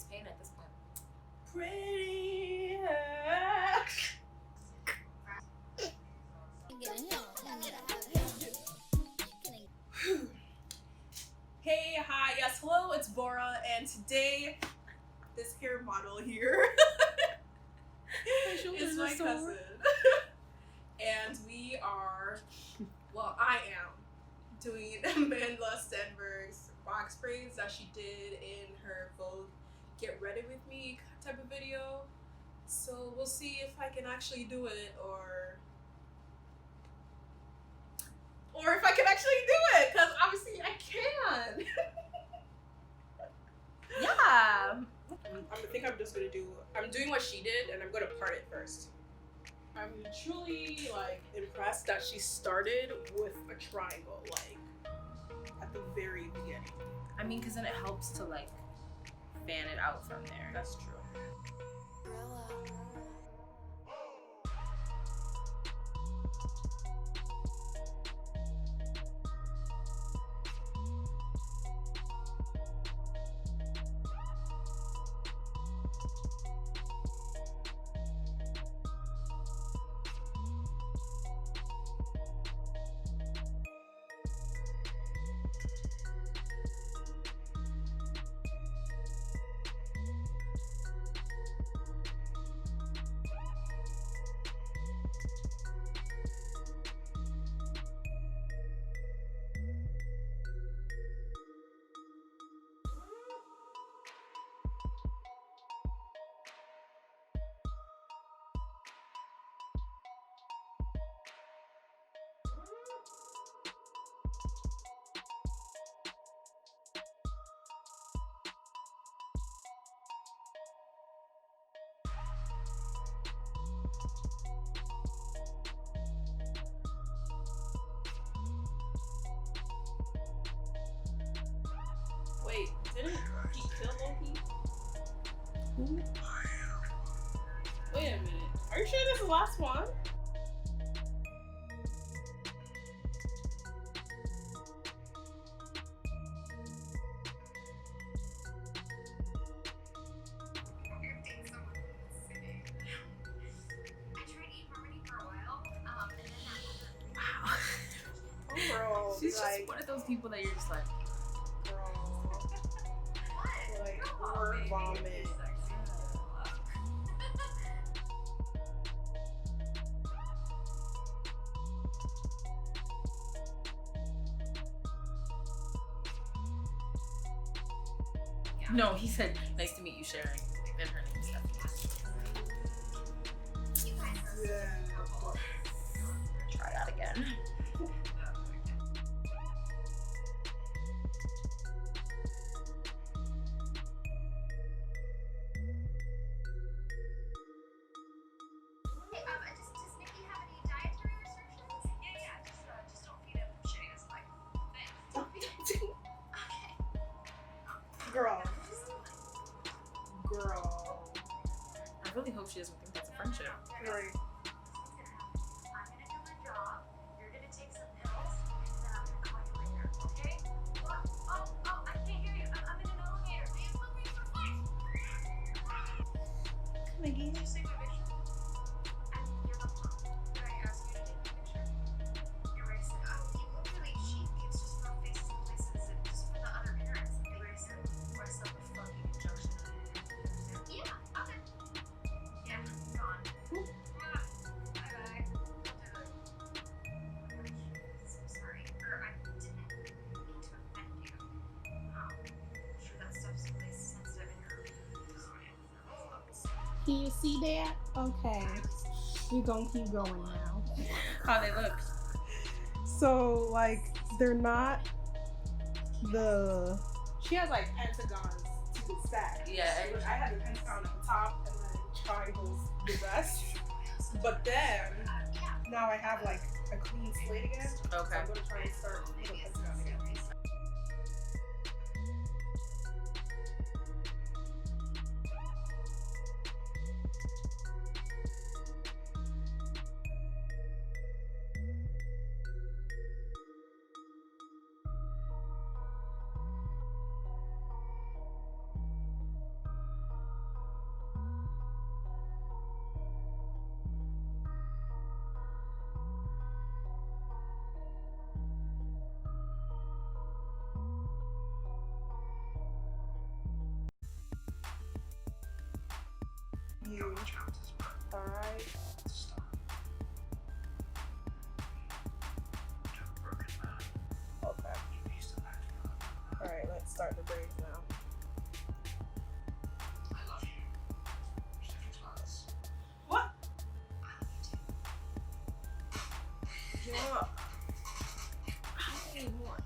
face paint at this point. Pretty. Hey, hi, yes, hello, it's Bora, and today, this hair model here is my cousin. And we are, well, I am doing Amandla Stenberg's box braids that she did in her Vogue Get Ready With Me type of video. So we'll see if I can actually do it, or if I can actually do it, because obviously I can. Yeah. I think I'm doing what she did, and I'm gonna part it first. I'm truly like impressed that she started with a triangle, like at the very beginning. I mean, because then it helps to like fan it out from there. That's true. Wait, didn't he kill Loki? Who? Wait a minute. Are you sure this is the last one? Girl, She's like, just one of those people that you're just like, girl, like word vomit. no, he said, nice to meet you, Sharon. And her name is Stephanie. Yeah. Try that again. Does Nikki have any dietary restrictions? Yeah, just don't feed him shitty as like things. Okay. Girl. I really hope she doesn't think that's a friendship. Right. I'm gonna do my job. You're gonna take some pills, and then I'm gonna call you later. Okay? What? Oh, I can't hear you. I'm in an elevator. I am hungry for fight. Come again. Did you take my picture? You're the mom. Did I ask you to take my picture? Erase it. You look really cheap. It's just for faces and places and just for the other parents. Erase it. Or some fucking injunction. Yeah, okay. Yeah, gone. Bye-bye. I'm sorry. I didn't mean to offend you. I'm sure that stuff's really sensitive in your thoughts. Can you see that? Okay. We're gonna keep going now. How they look. So, like, they're not she has like pentagons to the stack. Yeah. I had the pentagon at the top and then triangles the rest. But then now I have like a clean slate again. So Okay. I'm gonna try and start with a pentagon again. You. Alright. Okay. Alright, let's start the braids now. What? Yeah. How many more?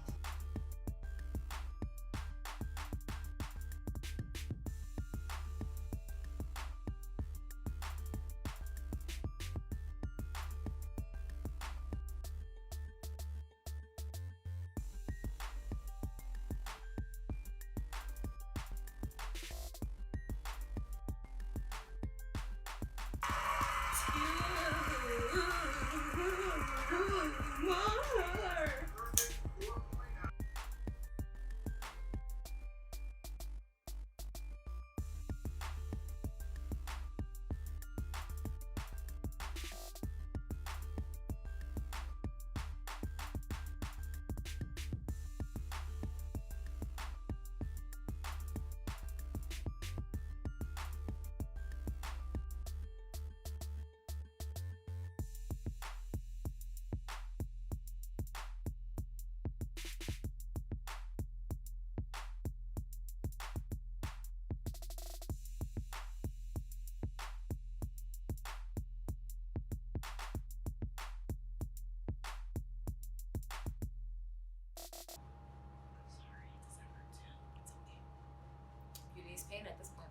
Beauty's pain at this point.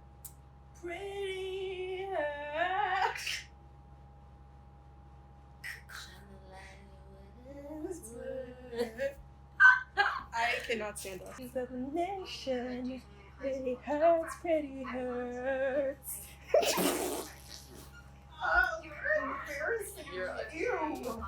Pretty. I cannot stand us. Examination. Pretty hurts, pretty hurts. Oh, you're embarrassing. Ew.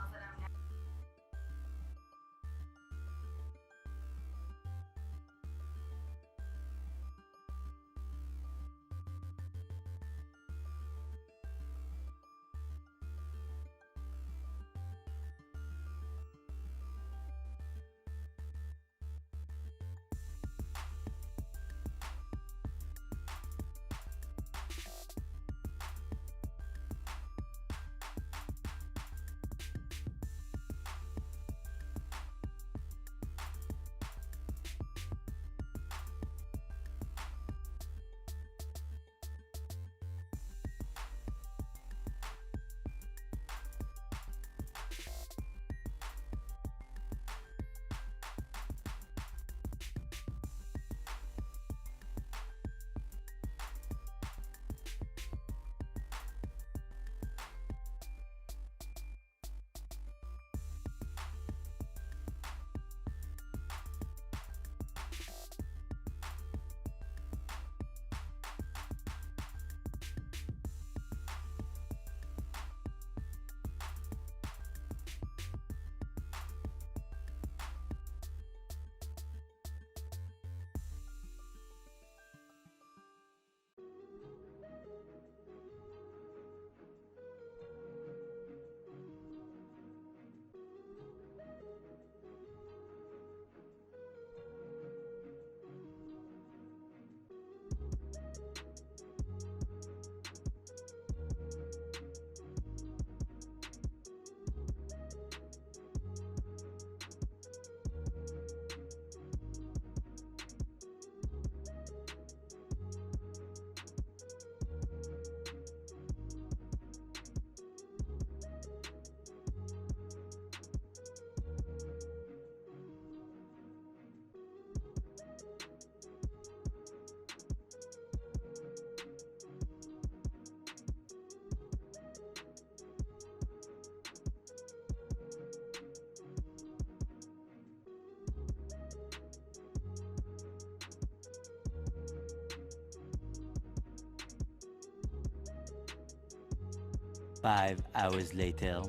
Five hours later.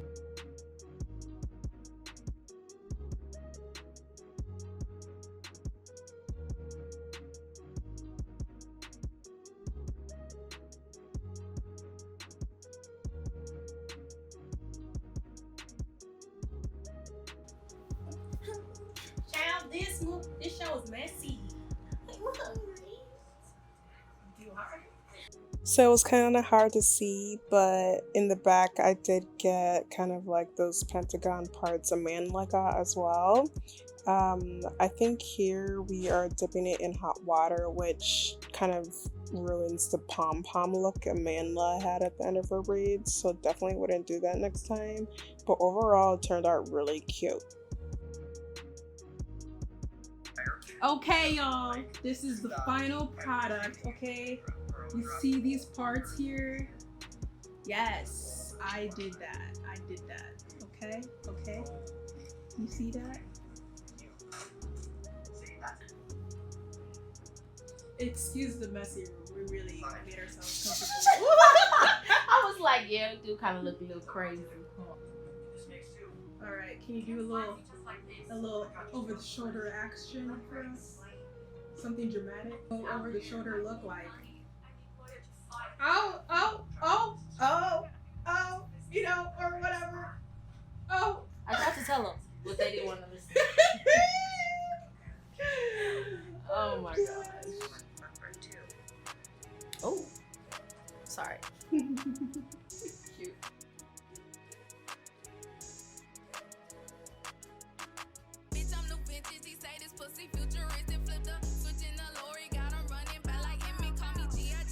Child, this show is messy. I'm hungry. You hungry? So it was kind of hard to see, but in the back I did get kind of like those pentagon parts amandla got as well. I think here we are dipping it in hot water, which kind of ruins the pom-pom look Amandla had at the end of her braids, so definitely wouldn't do that next time. But overall, it turned out really cute. Okay, y'all, this is the final product, okay? You see these parts here? Yes, I did that. I did that. Okay? Okay? You see that? Excuse the messy room. We really made ourselves comfortable. I was like, yeah, it do kind of look a little crazy. All right, can you do a little over the shoulder action for us? Something dramatic. What over the shoulder look like? Oh, oh, oh, oh, oh, you know, or whatever. Oh. I tried to tell them, but they didn't want to listen. Oh my gosh. Oh, sorry.